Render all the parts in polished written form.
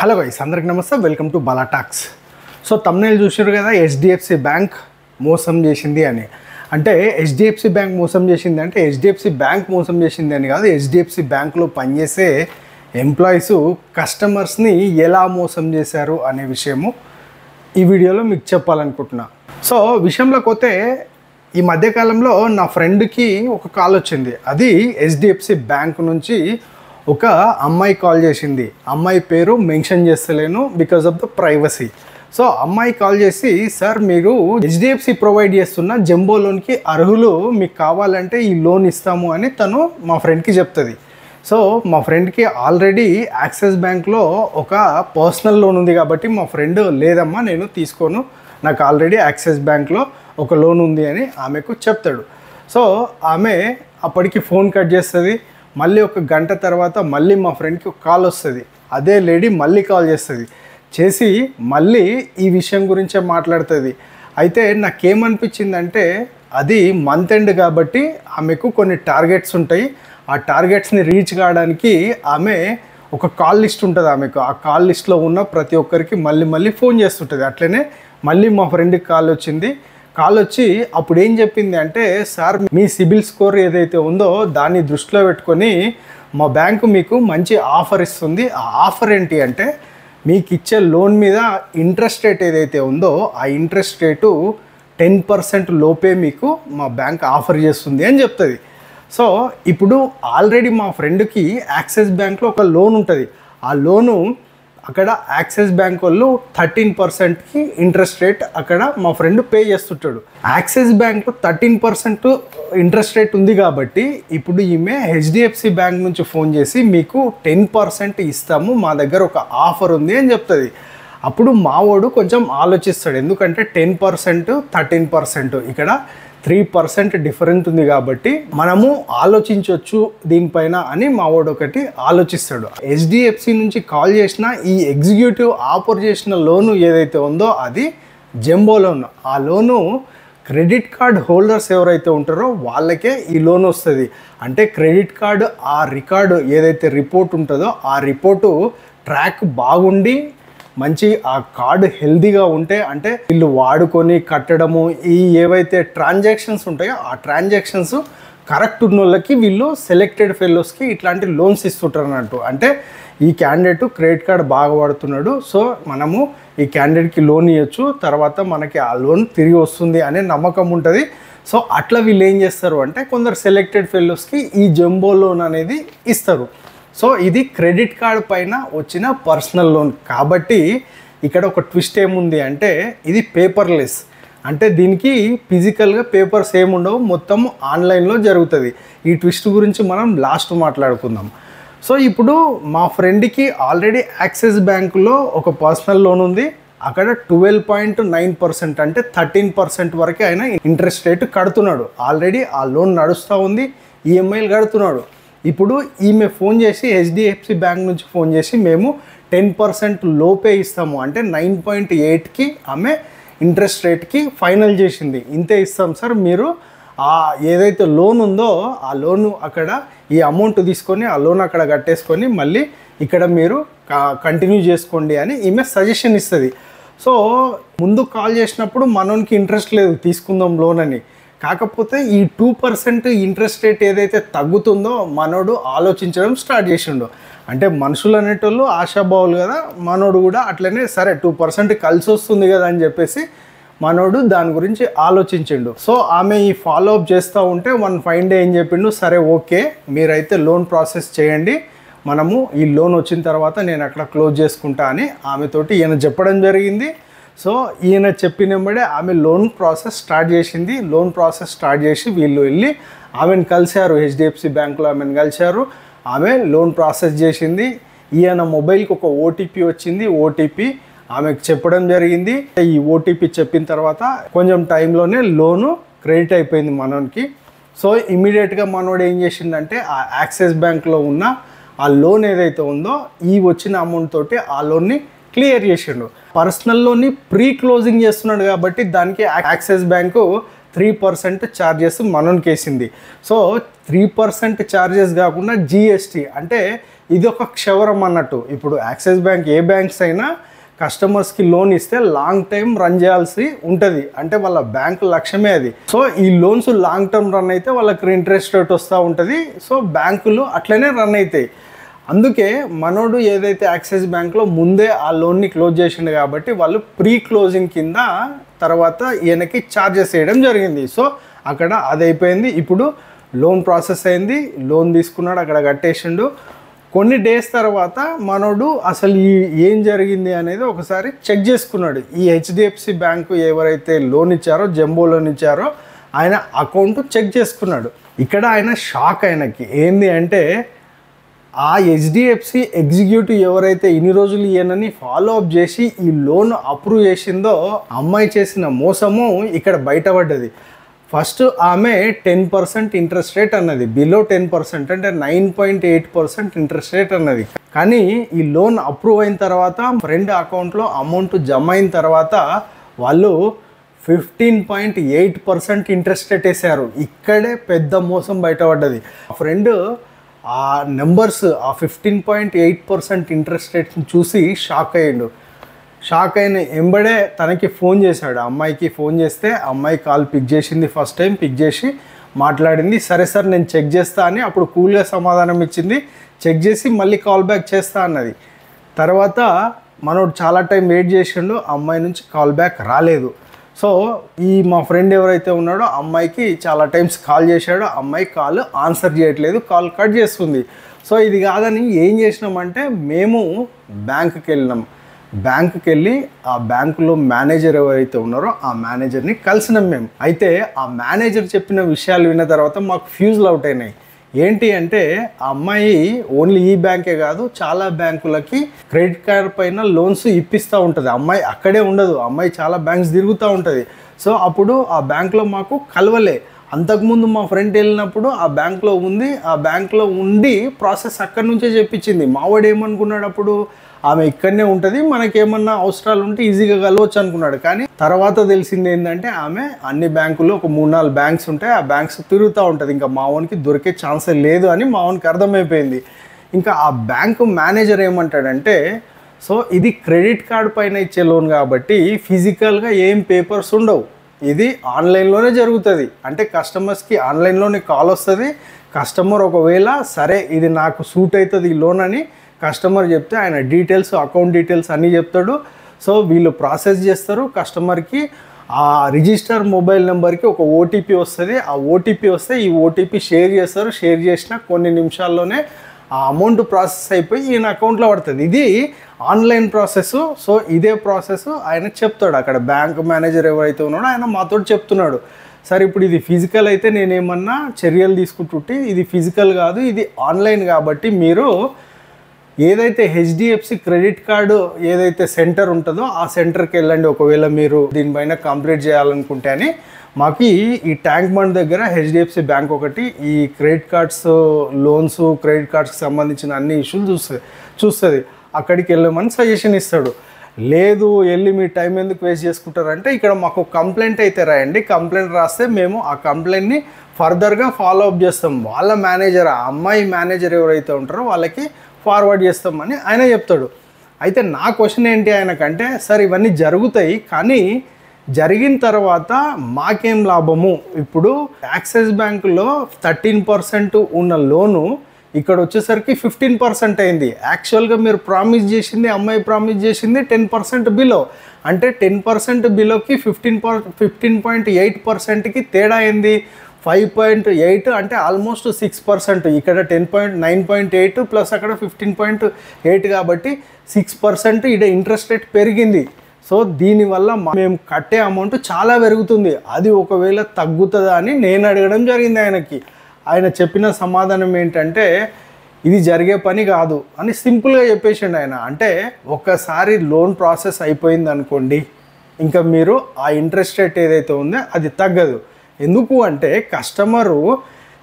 Hello guys, అందరికి నమస్తే. Welcome to Bala talks. So thumbnail చూసారు కదా, హెచ్డిఎఫ్సి బ్యాంక్ మోసం చేసింది అని. అంటే హెచ్డిఎఫ్సి బ్యాంక్ మోసం చేసింది అంటే హెచ్డిఎఫ్సి బ్యాంక్ మోసం చేసింది అని కాదు, హెచ్డిఎఫ్సి బ్యాంక్లో పనిచేసే ఎంప్లాయీస్ కస్టమర్స్ని ఎలా మోసం చేశారు అనే విషయము ఈ వీడియోలో మీకు చెప్పాలనుకుంటున్నా. సో విషయంలోకి పోతే, ఈ మధ్యకాలంలో నా ఫ్రెండ్కి ఒక కాల్ వచ్చింది. అది హెచ్డిఎఫ్సి బ్యాంక్ నుంచి ఒక అమ్మాయి కాల్ చేసింది. అమ్మాయి పేరు మెన్షన్ చేస్తలేను because of the privacy. So అమ్మాయి కాల్ చేసి, సార్ మీరు హెచ్డిఎఫ్సి ప్రొవైడ్ చేస్తున్న జంబో లోన్కి అర్హులు, మీకు కావాలంటే ఈ లోన్ ఇస్తాము అని తను మా ఫ్రెండ్కి చెప్తుంది. సో మా ఫ్రెండ్కి ఆల్రెడీ యాక్సిస్ బ్యాంక్లో ఒక పర్సనల్ లోన్ ఉంది కాబట్టి మా ఫ్రెండ్ లేదమ్మా నేను తీసుకోను, నాకు ఆల్రెడీ యాక్సిస్ బ్యాంక్లో ఒక లోన్ ఉంది అని ఆమెకు చెప్తాడు. సో ఆమె అప్పటికి ఫోన్ కట్ చేస్తుంది. మళ్ళీ ఒక గంట తర్వాత మళ్ళీ మా ఫ్రెండ్కి ఒక కాల్ వస్తుంది. అదే లేడీ మళ్ళీ కాల్ చేసి మళ్ళీ ఈ విషయం గురించే మాట్లాడుతుంది. అయితే నాకేమనిపించిందంటే, అది మంత్ ఎండ్ కాబట్టి ఆమెకు కొన్ని టార్గెట్స్ ఉంటాయి. ఆ టార్గెట్స్ని రీచ్ కావడానికి ఆమె ఒక కాల్ లిస్ట్ ఉంటుంది ఆమెకు. ఆ కాల్ లిస్ట్లో ఉన్న ప్రతి ఒక్కరికి మళ్ళీ ఫోన్ చేస్తుంటుంది. అట్లనే మళ్ళీ మా ఫ్రెండ్కి కాల్ వచ్చింది. కాల్ వచ్చి అప్పుడు ఏం చెప్పింది అంటే, సార్ మీ సిబిల్ స్కోర్ ఏదైతే ఉందో దాన్ని దృష్టిలో పెట్టుకొని మా బ్యాంకు మీకు మంచి ఆఫర్ ఇస్తుంది. ఆ ఆఫర్ ఏంటి అంటే, మీకు ఇచ్చే లోన్ మీద ఇంట్రెస్ట్ రేట్ ఏదైతే ఉందో ఆ ఇంట్రెస్ట్ రేటు 10% లోపే మీకు మా బ్యాంక్ ఆఫర్ చేస్తుంది అని చెప్తుంది. సో ఇప్పుడు ఆల్రెడీ మా ఫ్రెండ్కి యాక్సిస్ బ్యాంక్లో ఒక లోన్ ఉంటుంది. ఆ లోను అక్కడ యాక్సిస్ బ్యాంక్ వాళ్ళు 13%కి ఇంట్రెస్ట్ రేట్ అక్కడ మా ఫ్రెండ్ పే చేస్తుంటాడు. యాక్సిస్ బ్యాంక్లో 13% ఇంట్రెస్ట్ రేట్ ఉంది కాబట్టి ఇప్పుడు ఈమె హెచ్డిఎఫ్సి బ్యాంక్ నుంచి ఫోన్ చేసి మీకు 10% ఇస్తాము, మా దగ్గర ఒక ఆఫర్ ఉంది అని చెప్తుంది. అప్పుడు మావోడు కొంచెం ఆలోచిస్తాడు. ఎందుకంటే 10%, 13% ఇక్కడ 3% డిఫరెంట్ ఉంది కాబట్టి మనము ఆలోచించవచ్చు దీనిపైన అని మావాడు ఒకటి ఆలోచిస్తాడు. హెచ్డిఎఫ్సి నుంచి కాల్ చేసిన ఈ ఎగ్జిక్యూటివ్ ఆఫర్ చేసిన లోను ఏదైతే ఉందో అది జంబో లోన్. ఆ లోను క్రెడిట్ కార్డ్ హోల్డర్స్ ఎవరైతే ఉంటారో వాళ్ళకే ఈ లోన్ వస్తుంది. అంటే క్రెడిట్ కార్డు ఆ రికార్డు ఏదైతే రిపోర్ట్ ఉంటుందో ఆ రిపోర్టు ట్రాక్ బాగుండి మంచి ఆ కార్డు హెల్దీగా ఉంటే, అంటే వీళ్ళు వాడుకొని కట్టడము ఈ ఏవైతే ట్రాన్సాక్షన్స్ ఉంటాయో ఆ ట్రాన్సాక్షన్స్ కరెక్ట్ ఉన్న వాళ్ళకి వీళ్ళు సెలెక్టెడ్ ఫెలోస్కి ఇట్లాంటి లోన్స్ ఇస్తుంటారు అన్నట్టు. అంటే ఈ క్యాండిడేట్ క్రెడిట్ కార్డ్ బాగా వాడుతున్నాడు, సో మనము ఈ క్యాండిడేట్కి లోన్ ఇవ్వచ్చు, తర్వాత మనకి ఆ లోన్ తిరిగి వస్తుంది అనే నమ్మకం ఉంటుంది. సో అట్లా వీళ్ళు ఏం చేస్తారు అంటే, కొందరు సెలెక్టెడ్ ఫెలోస్కి ఈ జంబో లోన్ అనేది ఇస్తారు. సో ఇది క్రెడిట్ కార్డ్ పైన వచ్చిన పర్సనల్ లోన్ కాబట్టి ఇక్కడ ఒక ట్విస్ట్ ఏముంది అంటే, ఇది పేపర్లెస్. అంటే దీనికి ఫిజికల్గా పేపర్స్ ఏముండవు, మొత్తం ఆన్లైన్లో జరుగుతుంది. ఈ ట్విస్ట్ గురించి మనం లాస్ట్ మాట్లాడుకుందాం. సో ఇప్పుడు మా ఫ్రెండ్కి ఆల్రెడీ యాక్సిస్ బ్యాంకులో ఒక పర్సనల్ లోన్ ఉంది. అక్కడ 12.9% అంటే 13% వరకు ఆయన ఇంట్రెస్ట్ రేటు కడుతున్నాడు. ఆల్రెడీ ఆ లోన్ నడుస్తూ ఉంది, ఈఎంఐలు కడుతున్నాడు. ఇప్పుడు ఈమె ఫోన్ చేసి హెచ్డిఎఫ్సి బ్యాంక్ నుంచి ఫోన్ చేసి మేము 10% లోపే ఇస్తాము అంటే 9.8కి ఆమె ఇంట్రెస్ట్ రేట్కి ఫైనల్ చేసింది. ఇంతే ఇస్తాం సార్, మీరు ఆ ఏదైతే లోన్ ఉందో ఆ లోను అక్కడ ఈ అమౌంట్ తీసుకొని ఆ లోన్ అక్కడ కట్టేసుకొని మళ్ళీ ఇక్కడ మీరు కంటిన్యూ చేసుకోండి అని ఈమె సజెషన్ ఇస్తుంది. సో ముందు కాల్ చేసినప్పుడు మనోనికి ఇంట్రెస్ట్ లేదు తీసుకుందాం లోన్ అని. కాకపోతే ఈ 2% ఇంట్రెస్ట్ రేట్ ఏదైతే తగ్గుతుందో మనోడు ఆలోచించడం స్టార్ట్ చేసిండు. అంటే మనుషులు అనేటోళ్ళు ఆశాభావులు కదా, మనోడు కూడా అట్లనే సరే 2% కలిసి వస్తుంది కదా అని చెప్పేసి మనోడు దాని గురించి ఆలోచించిండు. సో ఆమె ఈ ఫాలో అప్ చేస్తూ ఉంటే వన్ ఫైన్ డే ఏం చెప్పిండు, సరే ఓకే మీరైతే లోన్ ప్రాసెస్ చేయండి, మనము ఈ లోన్ వచ్చిన తర్వాత నేను అక్కడ క్లోజ్ చేసుకుంటా అని ఆమెతోటి ఈయన చెప్పడం జరిగింది. సో ఈయన చెప్పినప్పుడే ఆమె లోన్ ప్రాసెస్ స్టార్ట్ చేసింది. లోన్ ప్రాసెస్ స్టార్ట్ చేసి వీళ్ళు వెళ్ళి ఆమెను కలిశారు, హెచ్డిఎఫ్సి బ్యాంకులో ఆమెను కలిశారు. ఆమె లోన్ ప్రాసెస్ చేసింది. ఈయన మొబైల్కి ఒక ఓటీపీ వచ్చింది. ఓటీపీ ఆమెకు చెప్పడం జరిగింది. ఈ ఓటీపీ చెప్పిన తర్వాత కొంచెం టైంలోనే లోను క్రెడిట్ అయిపోయింది మనోనికి. సో ఇమీడియట్గా మనోడు ఏం చేసిందంటే, ఆ యాక్సిస్ బ్యాంక్లో ఉన్న ఆ లోన్ ఏదైతే ఉందో ఈ వచ్చిన అమౌంట్ తోటి ఆ లోన్ని క్లియర్ చేసిండు. పర్సనల్ లోన్ని ప్రీ క్లోజింగ్ చేస్తున్నాడు కాబట్టి దానికి యాక్సిస్ బ్యాంకు 3% ఛార్జెస్ మనోనికి వేసింది. సో 3% ఛార్జెస్ కాకుండా జిఎస్టీ అంటే ఇది ఒక క్షవరం అన్నట్టు. ఇప్పుడు యాక్సిస్ బ్యాంక్ ఏ బ్యాంక్స్ అయినా కస్టమర్స్కి లోన్ ఇస్తే లాంగ్ టైం రన్ చేయాల్సి ఉంటుంది, అంటే వాళ్ళ బ్యాంకు లక్ష్యమే అది. సో ఈ లోన్స్ లాంగ్ టర్మ్ రన్ అయితే వాళ్ళకి ఇంట్రెస్ట్ రేట్ వస్తూ ఉంటుంది. సో బ్యాంకులు అట్లనే రన్ అవుతాయి. అందుకే మనోడు ఏదైతే యాక్సిస్ బ్యాంక్లో ముందే ఆ లోన్ని క్లోజ్ చేసిండు కాబట్టి వాళ్ళు ప్రీ క్లోజింగ్ కింద తర్వాత ఈయనకి ఛార్జెస్ వేయడం జరిగింది. సో అక్కడ అది అయిపోయింది. ఇప్పుడు లోన్ ప్రాసెస్ అయింది, లోన్ తీసుకున్నాడు, అక్కడ కట్టేసిండు. కొన్ని డేస్ తర్వాత మనోడు అసలు ఏం జరిగింది అనేది ఒకసారి చెక్ చేసుకున్నాడు. ఈ హెచ్డిఎఫ్సి బ్యాంకు ఎవరైతే లోన్ ఇచ్చారో, జంబో లోన్ ఇచ్చారో, ఆయన అకౌంట్ చెక్ చేసుకున్నాడు. ఇక్కడ ఆయన షాక్. ఆయనకి ఏంది అంటే ఆ హెచ్డిఎఫ్సి ఎగ్జిక్యూటివ్ ఎవరైతే ఇన్ని రోజులు ఈయనని ఫాలో అప్ చేసి ఈ లోన్ అప్రూవ్ చేసిందో అమ్మాయి చేసిన మోసము ఇక్కడ బయటపడ్డది. ఫస్ట్ ఆమె 10% ఇంట్రెస్ట్ రేట్ అన్నది, బిలో 10% అంటే 9.8% ఇంట్రెస్ట్ రేట్ అన్నది. కానీ ఈ లోన్ అప్రూవ్ అయిన తర్వాత ఫ్రెండ్ అకౌంట్లో అమౌంట్ జమ అయిన తర్వాత వాళ్ళు 15.8% ఇంట్రెస్ట్ రేట్ వేసారు. ఇక్కడే పెద్ద మోసం బయటపడ్డది. ఫ్రెండ్ ఆ నెంబర్స్, ఆ 15.8% ఇంట్రెస్ట్ రేట్ని చూసి షాక్ అయ్యిండు. షాక్ అయిన ఎంబడే తనకి ఫోన్ చేశాడు. అమ్మాయికి ఫోన్ చేస్తే అమ్మాయి కాల్ పిక్ చేసింది. ఫస్ట్ టైం పిక్ చేసి మాట్లాడింది. సరే సార్ నేను చెక్ చేస్తా అని అప్పుడు కూల్గా సమాధానం ఇచ్చింది. చెక్ చేసి మళ్ళీ కాల్ బ్యాక్ చేస్తా అన్నది. తర్వాత మనోడు చాలా టైం వెయిట్ చేసిండు, అమ్మాయి నుంచి కాల్ బ్యాక్ రాలేదు. సో మా ఫ్రెండ్ ఎవరైతే ఉన్నాడో అమ్మాయికి చాలా టైమ్స్ కాల్ చేశాడు, అమ్మాయి కాల్ ఆన్సర్ చేయట్లేదు, కాల్ కట్ చేస్తుంది. సో ఇది కాదని ఏం చేసినామంటే మేము బ్యాంకుకి వెళ్ళినాం. బ్యాంకుకి వెళ్ళి ఆ బ్యాంకులో మేనేజర్ ఎవరైతే ఉన్నారో ఆ మేనేజర్ని కలిసినాం మేము. అయితే ఆ మేనేజర్ చెప్పిన విషయాలు విన్న తర్వాత మాకు ఫ్యూజ్లు అవుట్ అయినాయి. ఏంటి అంటే ఆ అమ్మాయి ఓన్లీ ఈ బ్యాంకే కాదు, చాలా బ్యాంకులకి క్రెడిట్ కార్డ్ పైన లోన్స్ ఇప్పిస్తూ ఉంటుంది. అమ్మాయి అక్కడే ఉండదు, అమ్మాయి చాలా బ్యాంక్స్ తిరుగుతూ ఉంటుంది. సో అప్పుడు ఆ బ్యాంక్లో మాకు కలవలే. అంతకుముందు మా ఫ్రెండ్ వెళ్ళినప్పుడు ఆ బ్యాంక్లో ఉంది, ఆ బ్యాంక్లో ఉండి ప్రాసెస్ అక్కడి నుంచే చెప్పించింది. మావాడు ఏమనుకున్నాడు అప్పుడు, ఆమె ఇక్కడనే ఉంటుంది, మనకేమన్నా అవసరాలు ఉంటే ఈజీగా కలవచ్చు అనుకున్నాడు. కానీ తర్వాత తెలిసింది ఏంటంటే ఆమె అన్ని బ్యాంకులు, ఒక 3-4 బ్యాంక్స్ ఉంటాయి, ఆ బ్యాంక్స్ తిరుగుతూ ఉంటుంది. ఇంకా మావోనికి దొరికే ఛాన్సే లేదు అని మావోనికి అర్థమైపోయింది. ఇంకా ఆ బ్యాంకు మేనేజర్ ఏమంటాడంటే, సో ఇది క్రెడిట్ కార్డ్ పైన ఇచ్చే లోన్ కాబట్టి ఫిజికల్గా ఏం పేపర్స్ ఉండవు, ఇది ఆన్లైన్లోనే జరుగుతుంది. అంటే కస్టమర్స్కి ఆన్లైన్లోనే కాల్ వస్తుంది. కస్టమర్ ఒకవేళ సరే ఇది నాకు సూట్ అవుతుంది ఈ లోన్ అని కస్టమర్ చెప్తే ఆయన డీటెయిల్స్, అకౌంట్ డీటెయిల్స్ అన్నీ చెప్తాడు. సో వీళ్ళు ప్రాసెస్ చేస్తారు. కస్టమర్కి ఆ రిజిస్టర్ మొబైల్ నెంబర్కి ఒక ఓటీపీ వస్తుంది. ఆ ఓటీపీ వస్తే ఈ ఓటీపీ షేర్ చేస్తారు. షేర్ చేసిన కొన్ని నిమిషాల్లోనే ఆ అమౌంట్ ప్రాసెస్ అయిపోయి ఈయన అకౌంట్లో పడుతుంది. ఇది ఆన్లైన్ ప్రాసెస్. సో ఇదే ప్రాసెస్ ఆయన చెప్తాడు. అక్కడ బ్యాంక్ మేనేజర్ ఎవరైతే ఉన్నాడో ఆయన మాతో చెప్తున్నాడు. సరే ఇప్పుడు ఇది ఫిజికల్ అయితే నేనేమన్నా చర్యలు తీసుకుంటుంటే, ఇది ఫిజికల్ కాదు, ఇది ఆన్లైన్ కాబట్టి మీరు ఏదైతే హెచ్డిఎఫ్సి క్రెడిట్ కార్డు ఏదైతే సెంటర్ ఉంటుందో ఆ సెంటర్కి వెళ్ళండి ఒకవేళ మీరు దీనిపైన కంప్లీట్ చేయాలనుకుంటే అని. మాకు ఈ ట్యాంక్ బండ్ దగ్గర హెచ్డిఎఫ్సి బ్యాంక్ ఒకటి ఈ క్రెడిట్ కార్డ్స్, లోన్స్, క్రెడిట్ కార్డ్స్కి సంబంధించిన అన్ని ఇష్యూలు చూస్తుంది. అక్కడికి వెళ్ళమని సజెషన్ ఇస్తాడు. లేదు వెళ్ళి మీ టైం ఎందుకు వేస్ట్ చేసుకుంటారంటే, ఇక్కడ మాకు కంప్లైంట్ అయితే రాయండి, కంప్లైంట్ రాస్తే మేము ఆ కంప్లైంట్ని ఫర్దర్గా ఫాలో అప్ చేస్తాం. వాళ్ళ మేనేజర్, ఆ అమ్మాయి మేనేజర్ ఎవరైతే ఉంటారో వాళ్ళకి ఫార్వర్డ్ చేస్తామని ఆయన చెప్తాడు. అయితే నా క్వశ్చన్ ఏంటి ఆయనకంటే, సార్ ఇవన్నీ జరుగుతాయి కానీ జరిగిన తర్వాత మాకేం లాభము? ఇప్పుడు యాక్సిస్ బ్యాంకులో 13% ఉన్న లోను ఇక్కడ వచ్చేసరికి 15% అయింది. యాక్చువల్గా మీరు ప్రామిస్ చేసింది, అమ్మాయి ప్రామిస్ చేసింది 10% బిలో. అంటే 10% బిలోకి 15.8%కి తేడా అయింది. 5.8 అంటే ఆల్మోస్ట్ 6%. ఇక్కడ 9.8 ప్లస్ అక్కడ 15.8 కాబట్టి 6% ఇక్కడ ఇంట్రెస్ట్ రేట్ పెరిగింది. సో దీనివల్ల మేము కట్టే అమౌంట్ చాలా పెరుగుతుంది, అది ఒకవేళ తగ్గుతుందా అని నేను అడగడం జరిగింది ఆయనకి. ఆయన చెప్పిన సమాధానం ఏంటంటే, ఇది జరిగే పని కాదు అని సింపుల్గా చెప్పేసిండు ఆయన. అంటే ఒక్కసారి లోన్ ప్రాసెస్ అయిపోయింది అనుకోండి, ఇంకా మీరు ఆ ఇంట్రెస్ట్ రేట్ ఏదైతే ఉందో అది తగ్గదు. ఎందుకు అంటే కస్టమరు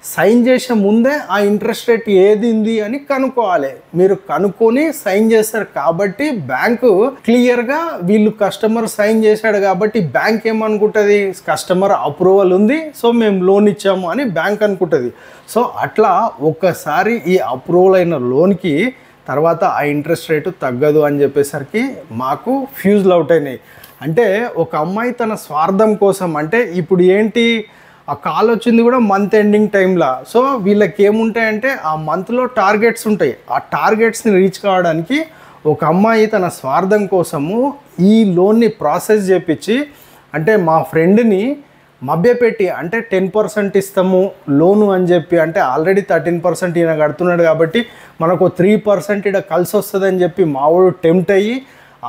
సైన్ చేసే ముందే ఆ ఇంట్రెస్ట్ రేట్ ఏదింది అని కనుక్కోవాలి. మీరు కనుక్కొని సైన్ చేస్తారు కాబట్టి బ్యాంకు క్లియర్గా వీళ్ళు కస్టమర్ సైన్ చేశాడు కాబట్టి బ్యాంక్ ఏమనుకుంటుంది, కస్టమర్ అప్రూవల్ ఉంది సో మేము లోన్ ఇచ్చాము అని బ్యాంక్ అనుకుంటుంది. సో అట్లా ఒక్కసారి ఈ అప్రూవల్ అయిన లోన్కి తర్వాత ఆ ఇంట్రెస్ట్ రేటు తగ్గదు అని చెప్పేసరికి మాకు ఫ్యూజ్లు అవుట్ అయినాయి. అంటే ఒక అమ్మాయి తన స్వార్థం కోసం, అంటే ఇప్పుడు ఏంటి ఆ కాల్ వచ్చింది కూడా మంత్ ఎండింగ్ టైంలో. సో వీళ్ళకి ఏముంటాయంటే ఆ మంత్లో టార్గెట్స్ ఉంటాయి. ఆ టార్గెట్స్ని రీచ్ కావడానికి ఒక అమ్మాయి తన స్వార్థం కోసము ఈ లోన్ని ప్రాసెస్ చేపించి, అంటే మా ఫ్రెండ్ని మభ్యపెట్టి, అంటే 10% ఇస్తాము లోను అని చెప్పి, అంటే ఆల్రెడీ 13% ఈయన కడుతున్నాడు కాబట్టి మనకు 3% ఇక్కడ కలిసి వస్తుందని చెప్పి మావాడు టెంప్ట్ అయ్యి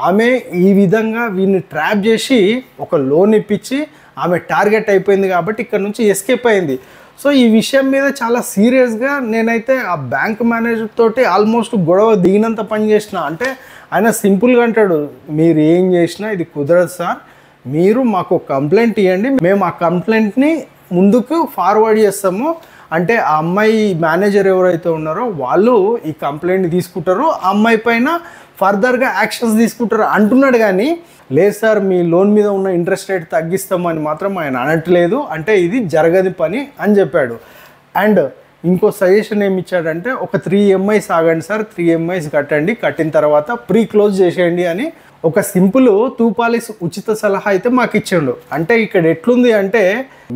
ఆమె ఈ విధంగా వీడిని ట్రాప్ చేసి ఒక లోన్ ఇప్పించి ఆమె టార్గెట్ అయిపోయింది కాబట్టి ఇక్కడ నుంచి ఎస్కేప్ అయింది. సో ఈ విషయం మీద చాలా సీరియస్గా నేనైతే ఆ బ్యాంక్ మేనేజర్ తోటి ఆల్మోస్ట్ గొడవ దిగినంత పని చేసిన. అంటే ఆయన సింపుల్గా అంటాడు, మీరు ఏం చేసినా ఇది కుదరదు సార్, మీరు మాకు కంప్లైంట్ ఇవ్వండి, మేము ఆ కంప్లైంట్ని ముందుకు ఫార్వర్డ్ చేస్తాము. అంటే ఆ అమ్మాయి మేనేజర్ ఎవరైతే ఉన్నారో వాళ్ళు ఈ కంప్లైంట్ తీసుకుంటారు, ఆ అమ్మాయి పైన ఫర్దర్గా యాక్షన్స్ తీసుకుంటారు అంటున్నాడు. కానీ లేదు సార్ మీ లోన్ మీద ఉన్న ఇంట్రెస్ట్ రేట్ తగ్గిస్తామని మాత్రం ఆయన అనట్లేదు, అంటే ఇది జరగని పని అని చెప్పాడు. అండ్ ఇంకో సజెషన్ ఏమి ఇచ్చాడంటే ఒక 3 EMIs ఆగండి సార్, 3 EMIs కట్టండి, కట్టిన తర్వాత ప్రీ క్లోజ్ చేసేయండి అని ఒక సింపుల్ తూపాలిస్ ఉచిత సలహా అయితే మాకు ఇచ్చిండు. అంటే ఇక్కడ ఎట్లుంది అంటే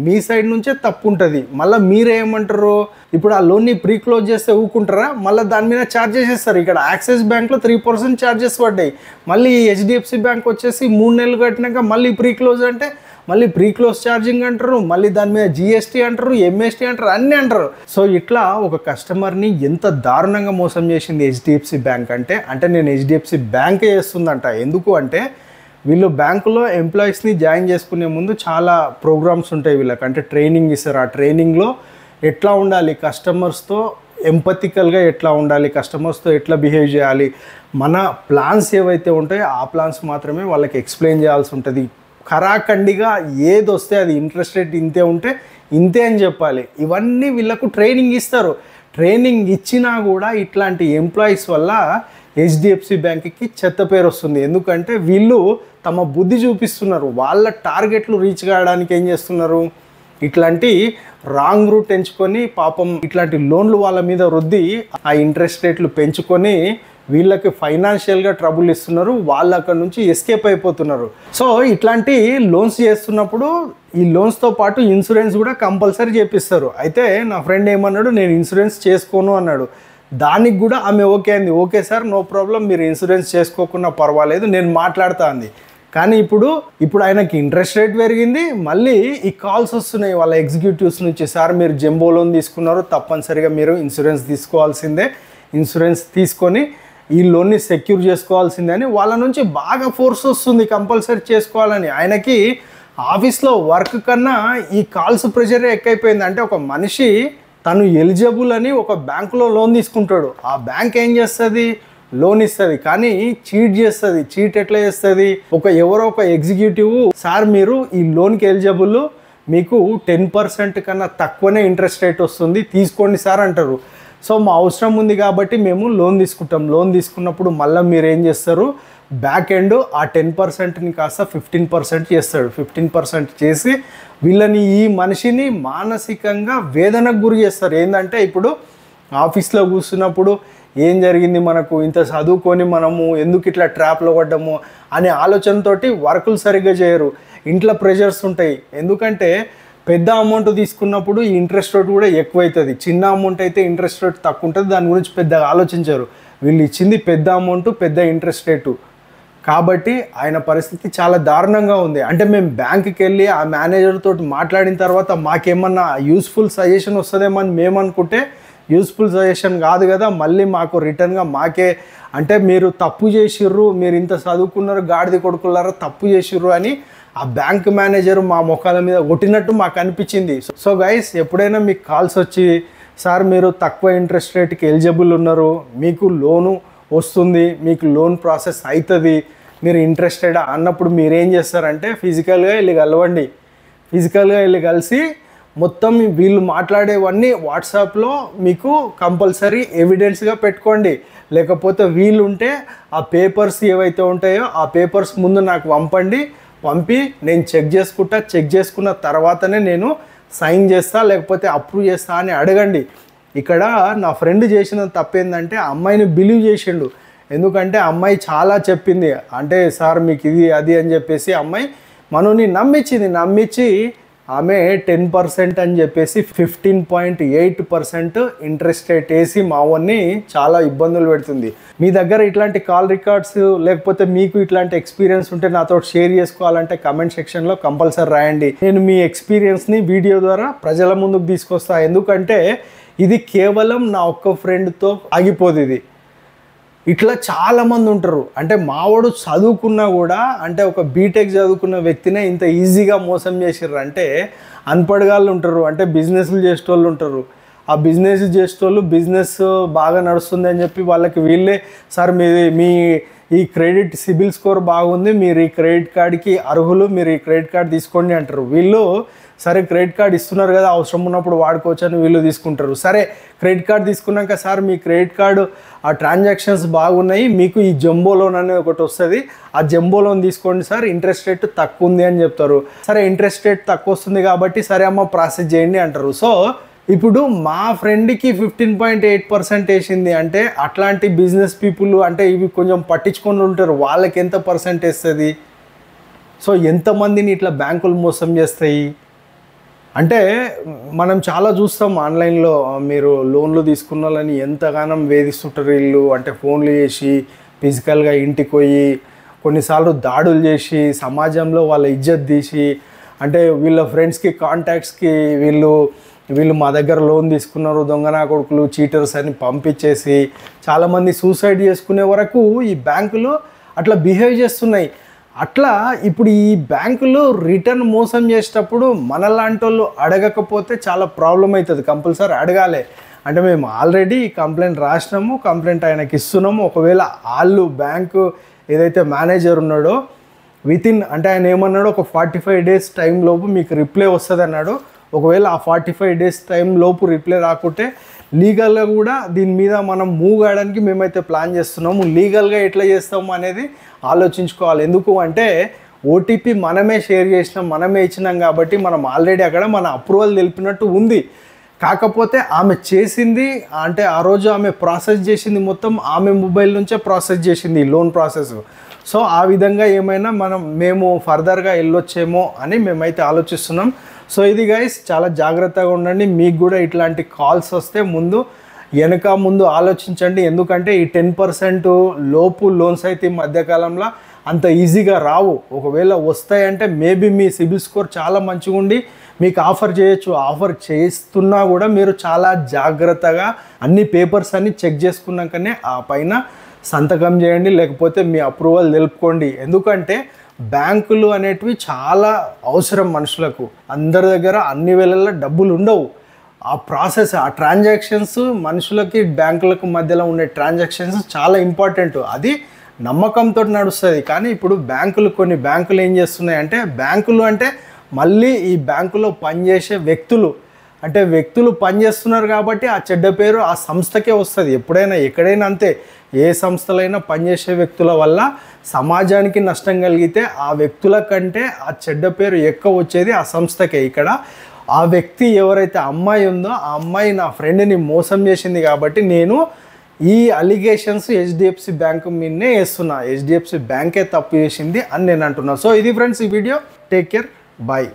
మీ సైడ్ నుంచే తప్పు ఉంటుంది, మళ్ళీ మీరేమంటారు, ఇప్పుడు ఆ లోన్ని ప్రీ క్లోజ్ చేస్తే ఊకుంటారా, మళ్ళీ దాని మీద ఛార్జెస్ ఇస్తారు. ఇక్కడ యాక్సిస్ బ్యాంక్లో 3% ఛార్జెస్ పడ్డాయి, మళ్ళీ HDFC బ్యాంక్ వచ్చేసి 3 నెలలు కట్టినాక మళ్ళీ ప్రీ క్లోజ్ అంటే మళ్ళీ ప్రీ క్లోజ్ ఛార్జింగ్ అంటారు, మళ్ళీ దాని మీద GST అంటారు, MST అంటారు, అన్నీ అంటారు. సో ఇట్లా ఒక కస్టమర్ని ఎంత దారుణంగా మోసం చేసింది HDFC బ్యాంక్ అంటే నేను HDFC బ్యాంకే చేస్తుందంట. ఎందుకు అంటే వీళ్ళు బ్యాంకులో ఎంప్లాయీస్ని జాయిన్ చేసుకునే ముందు చాలా ప్రోగ్రామ్స్ ఉంటాయి వీళ్ళకి, అంటే ట్రైనింగ్ ఇస్తారు. ఆ ట్రైనింగ్లో ఎట్లా ఉండాలి, కస్టమర్స్తో ఎంపతికల్గా ఎట్లా ఉండాలి, కస్టమర్స్తో ఎట్లా బిహేవ్ చేయాలి, మన ప్లాన్స్ ఏవైతే ఉంటాయో ఆ ప్లాన్స్ మాత్రమే వాళ్ళకి ఎక్స్ప్లెయిన్ చేయాల్సి ఉంటుంది. ఖరాఖండిగా ఏది వస్తే అది ఇంట్రెస్ట్ రేట్ ఇంతే ఉంటే ఇంతే అని చెప్పాలి. ఇవన్నీ వీళ్ళకు ట్రైనింగ్ ఇస్తారు. ట్రైనింగ్ ఇచ్చినా కూడా ఇట్లాంటి ఎంప్లాయీస్ వల్ల HDFC బ్యాంక్కి చెత్త పేరు వస్తుంది. ఎందుకంటే వీళ్ళు తమ బుద్ధి చూపిస్తున్నారు, వాళ్ళ టార్గెట్లు రీచ్ కావడానికి ఏం చేస్తున్నారు, ఇట్లాంటి రాంగ్ రూట్ ఎంచుకొని పాపం ఇట్లాంటి లోన్లు వాళ్ళ మీద రుద్ది ఆ ఇంట్రెస్ట్ రేట్లు పెంచుకొని వీళ్ళకి ఫైనాన్షియల్గా ట్రబుల్ ఇస్తున్నారు, వాళ్ళు అక్కడ నుంచి ఎస్కేప్ అయిపోతున్నారు. సో ఇట్లాంటి లోన్స్ చేస్తున్నప్పుడు ఈ లోన్స్తో పాటు ఇన్సూరెన్స్ కూడా కంపల్సరీ చేపిస్తారు. అయితే నా ఫ్రెండ్ ఏమన్నాడు, నేను ఇన్సూరెన్స్ చేసుకోను అన్నాడు. దానికి కూడా ఆమె ఓకే అంది, ఓకే సార్ నో ప్రాబ్లం, మీరు ఇన్సూరెన్స్ చేసుకోకుండా పర్వాలేదు నేను మాట్లాడుతా అంది. కానీ ఇప్పుడు ఆయనకి ఇంట్రెస్ట్ రేట్ పెరిగింది, మళ్ళీ ఈ కాల్స్ వస్తున్నాయి వాళ్ళ ఎగ్జిక్యూటివ్స్ నుంచి, సార్ మీరు జంబో లోన్ తీసుకున్నారు తప్పనిసరిగా మీరు ఇన్సూరెన్స్ తీసుకోవాల్సిందే, ఇన్సూరెన్స్ తీసుకొని ఈ లోన్ని సెక్యూర్ చేసుకోవాల్సిందే అని వాళ్ళ నుంచి బాగా ఫోర్స్ వస్తుంది కంపల్సరీ చేసుకోవాలని. ఆయనకి ఆఫీస్లో వర్క్ కన్నా ఈ కాల్స్ ప్రెషరే ఎక్కువైపోయింది. అంటే ఒక మనిషి తను ఎలిజిబుల్ అని ఒక బ్యాంకులో లోన్ తీసుకుంటాడు, ఆ బ్యాంక్ ఏం చేస్తుంది, లోన్ ఇస్తుంది, కానీ చీట్ చేస్తుంది. చీట్ ఎట్లా చేస్తుంది, ఎవరో ఒక ఎగ్జిక్యూటివ్ సార్ మీరు ఈ లోన్కి ఎలిజిబుల్, మీకు 10% కన్నా తక్కువనే ఇంట్రెస్ట్ రేట్ వస్తుంది తీసుకోండి సార్ అంటారు. సో మా అవసరం ఉంది కాబట్టి మేము లోన్ తీసుకుంటాం. లోన్ తీసుకున్నప్పుడు మళ్ళీ మీరు ఏం చేస్తారు, బ్యాక్ ఎండ్ ఆ 10%ని కాస్త 15% చేస్తాడు. 15% చేసి వీళ్ళని ఈ మనిషిని మానసికంగా వేదనకు గురి చేస్తారు. ఏంటంటే ఇప్పుడు ఆఫీస్లో కూర్చున్నప్పుడు ఏం జరిగింది, మనకు ఇంత చదువుకొని మనము ఎందుకు ఇట్లా ట్రాప్లో పడ్డాము అనే ఆలోచనతోటి వర్కులు సరిగ్గా చేయరు, ఇంట్లో ప్రెషర్స్ ఉంటాయి. ఎందుకంటే పెద్ద అమౌంట్ తీసుకున్నప్పుడు ఈ ఇంట్రెస్ట్ రేట్ కూడా ఎక్కువైతుంది, చిన్న అమౌంట్ అయితే ఇంట్రెస్ట్ రేట్ తక్కువ ఉంటుంది, దాని గురించి పెద్దగా ఆలోచించారు. వీళ్ళు ఇచ్చింది పెద్ద అమౌంట్, పెద్ద ఇంట్రెస్ట్ రేటు, కాబట్టి ఆయన పరిస్థితి చాలా దారుణంగా ఉంది. అంటే మేము బ్యాంకుకి వెళ్ళి ఆ మేనేజర్ తోటి మాట్లాడిన తర్వాత మాకేమన్నా యూస్ఫుల్ సజెషన్ వస్తుందేమో అని మేము అనుకుంటే యూస్ఫుల్ సజెషన్ కాదు కదా, మళ్ళీ మాకు రిటర్న్గా మాకే అంటే మీరు తప్పు చేసిర్రు, మీరు ఇంత చదువుకున్నారు గాడిద కొడుకులారా తప్పు చేసిర్రు అని ఆ బ్యాంక్ మేనేజర్ మా ముఖాల మీద కొట్టినట్టు మాకు అనిపించింది. సో గైస్, ఎప్పుడైనా మీకు కాల్స్ వచ్చి సార్ మీరు తక్కువ ఇంట్రెస్ట్ రేట్కి ఎలిజిబుల్ ఉన్నారు, మీకు లోను వస్తుంది, మీకు లోన్ ప్రాసెస్ అవుతుంది, మీరు ఇంట్రెస్టెడ్ అన్నప్పుడు మీరు ఏం చేస్తారంటే ఫిజికల్గా వెళ్ళి కలవండి. ఫిజికల్గా వెళ్ళి కలిసి మొత్తం వీళ్ళు మాట్లాడేవన్నీ వాట్సాప్లో మీకు కంపల్సరీ ఎవిడెన్స్గా పెట్టుకోండి. లేకపోతే వీలుంటే ఆ పేపర్స్ ఏవైతే ఉంటాయో ఆ పేపర్స్ ముందు నాకు పంపి నేను చెక్ చేసుకున్న తర్వాతనే నేను సైన్ చేస్తా లేకపోతే అప్రూవ్ చేస్తా అని అడగండి. ఇక్కడ నా ఫ్రెండ్ చేసిన తప్పేందంటే అమ్మాయిని బిలీవ్ చేసిండు. ఎందుకంటే అమ్మాయి చాలా చెప్పింది, అంటే సార్ మీకు ఇది అది అని చెప్పేసి అమ్మాయి మనని నమ్మించి ఆమె 10% అని చెప్పేసి 15.8% ఇంట్రెస్ట్ రేట్ వేసి మావన్ని చాలా ఇబ్బందులు పెడుతుంది. మీ దగ్గర ఇట్లాంటి కాల్ రికార్డ్స్ లేకపోతే మీకు ఇట్లాంటి ఎక్స్పీరియన్స్ ఉంటే నాతో షేర్ చేసుకోవాలంటే కమెంట్ సెక్షన్లో కంపల్సరీ రాయండి. నేను మీ ఎక్స్పీరియన్స్ని వీడియో ద్వారా ప్రజల ముందుకు తీసుకొస్తా. ఎందుకంటే ఇది కేవలం నా ఒక్క ఫ్రెండ్తో ఆగిపోదు. ఇది ఇట్లా చాలామంది ఉంటారు. అంటే మావాడు చదువుకున్నా కూడా, అంటే ఒక బీటెక్ చదువుకున్న వ్యక్తినే ఇంత ఈజీగా మోసం చేసిర్రు అంటే అన్పడగాళ్ళు ఉంటారు, అంటే బిజినెస్లు చేసేటోళ్ళు ఉంటారు. ఆ బిజినెస్ చేసేటోళ్ళు బిజినెస్ బాగా నడుస్తుంది అని చెప్పి వాళ్ళకి వీళ్ళే సార్ మీ ఈ క్రెడిట్ సిబిల్ స్కోర్ బాగుంది, మీరు ఈ క్రెడిట్ కార్డ్కి అర్హులు, మీరు ఈ క్రెడిట్ కార్డ్ తీసుకోండి అంటారు. వీళ్ళు సరే క్రెడిట్ కార్డ్ ఇస్తున్నారు కదా అవసరం ఉన్నప్పుడు వాడుకోవచ్చు అని వీళ్ళు తీసుకుంటారు. సరే క్రెడిట్ కార్డ్ తీసుకున్నాక సార్ మీ క్రెడిట్ కార్డు ఆ ట్రాన్సాక్షన్స్ బాగున్నాయి, మీకు ఈ జంబో లోన్ అనేది ఒకటి వస్తుంది, ఆ జంబో లోన్ తీసుకోండి సార్, ఇంట్రెస్ట్ రేట్ తక్కువ ఉంది అని చెప్తారు. సరే ఇంట్రెస్ట్ రేట్ తక్కువ వస్తుంది కాబట్టి సరే అమ్మ ప్రాసెస్ చేయండి అంటారు. సో ఇప్పుడు మా ఫ్రెండ్కి 15.8% వేసింది అంటే అట్లాంటి బిజినెస్ పీపుల్ అంటే ఇవి కొంచెం పట్టించుకొని ఉంటారు, వాళ్ళకి ఎంత పర్సెంట్ వేస్తుంది? సో ఎంతమందిని ఇట్లా బ్యాంకులు మోసం చేస్తాయి అంటే మనం చాలా చూస్తాం ఆన్లైన్లో. మీరు లోన్లు తీసుకున్న వాళ్ళని ఎంతగానో వేధిస్తుంటారు వీళ్ళు. అంటే ఫోన్లు చేసి ఫిజికల్గా ఇంటికి పోయి కొన్నిసార్లు దాడులు చేసి సమాజంలో వాళ్ళ ఇజ్జత్ తీసి, అంటే వీళ్ళ ఫ్రెండ్స్కి కాంటాక్ట్స్కి వీళ్ళు మా దగ్గర లోన్ తీసుకున్నారు, దొంగనా కొడుకులు, చీటర్స్ అని పంపించేసి చాలామంది సూసైడ్ చేసుకునే వరకు ఈ బ్యాంకులు అట్లా బిహేవ్ చేస్తున్నాయి. అట్లా ఇప్పుడు ఈ బ్యాంకులు రిటర్న్ మోసం చేసేటప్పుడు మనలాంటి వాళ్ళు అడగకపోతే చాలా ప్రాబ్లం అవుతుంది. కంపల్సరీ అడగాలి. అంటే మేము ఆల్రెడీ కంప్లైంట్ రాసినాము, కంప్లైంట్ ఆయనకి ఇస్తున్నాము. ఒకవేళ వాళ్ళు బ్యాంకు ఏదైతే మేనేజర్ ఉన్నాడో అంటే ఆయన ఏమన్నాడో ఒక 45 days టైం లోపు మీకు రిప్లై వస్తుంది అన్నాడు. ఒకవేళ ఆ 45 days టైం లోపు రిప్లై రాకుంటే లీగల్గా కూడా దీని మీద మనం మూవ్ కావడానికి మేమైతే ప్లాన్ చేస్తున్నాము. లీగల్గా ఎట్లా చేస్తాము అనేది ఆలోచించుకోవాలి. ఎందుకు అంటే ఓటీపీ మనమే షేర్ చేసినాం, మనమే ఇచ్చినాం కాబట్టి మనం ఆల్రెడీ అక్కడ మన అప్రూవల్ తెలిపినట్టు ఉంది. కాకపోతే ఆమె చేసింది అంటే ఆ రోజు ఆమె ప్రాసెస్ చేసింది మొత్తం ఆమె మొబైల్ నుంచే ప్రాసెస్ చేసింది లోన్ ప్రాసెస్. సో ఆ విధంగా ఏమైనా మేము ఫర్దర్గా వెళ్ళొచ్చేమో అని మేమైతే ఆలోచిస్తున్నాం. సో ఇది గైస్ చాలా జాగ్రత్తగా ఉండండి. మీకు కూడా ఇట్లాంటి కాల్స్ వస్తే ముందు ఆలోచించండి. ఎందుకంటే ఈ 10% లోపు లోన్స్ అయితే ఈ మధ్యకాలంలో అంత ఈజీగా రావు. ఒకవేళ వస్తాయంటే మేబీ మీ సిబిల్ స్కోర్ చాలా మంచిగా ఉండి మీకు ఆఫర్ చేయొచ్చు. ఆఫర్ చేస్తున్నా కూడా మీరు చాలా జాగ్రత్తగా అన్ని పేపర్స్ అన్ని చెక్ చేసుకున్నాకనే ఆ పైన సంతకం చేయండి, లేకపోతే మీ అప్రూవల్ తెలుపుకోండి. ఎందుకంటే బ్యాంకులు అనేటివి చాలా అవసరం మనుషులకు. అందరి దగ్గర అన్ని వేళల్లో డబ్బులు ఉండవు. ఆ ప్రాసెస్, ఆ ట్రాన్సాక్షన్స్ మనుషులకి బ్యాంకులకు మధ్యలో ఉండే ట్రాన్సాక్షన్స్ చాలా ఇంపార్టెంట్. అది నమ్మకంతో నడుస్తుంది. కానీ ఇప్పుడు కొన్ని బ్యాంకులు ఏం చేస్తున్నాయంటే, బ్యాంకులు అంటే మళ్ళీ ఈ బ్యాంకులో పనిచేసే వ్యక్తులు పనిచేస్తున్నారు కాబట్టి ఆ చెడ్డ పేరు ఆ సంస్థకే వస్తుంది. ఎక్కడైనా అంతే. ఏ సంస్థలైనా పనిచేసే వ్యక్తుల వల్ల సమాజానికి నష్టం కలిగితే ఆ వ్యక్తుల కంటే ఆ చెడ్డ పేరు ఎక్కువ వచ్చేది ఆ సంస్థకే. ఇక్కడ ఆ వ్యక్తి ఎవరైతే అమ్మాయి ఉందో ఆ అమ్మాయి నా ఫ్రెండ్ని మోసం చేసింది కాబట్టి నేను ఈ అలిగేషన్స్ హెచ్డిఎఫ్సి బ్యాంకు మీదనే వేస్తున్నా. హెచ్డిఎఫ్సి బ్యాంకే తప్పు చేసింది అని నేను అంటున్నా. సో ఇది ఫ్రెండ్స్ ఈ వీడియో. Take care, bye.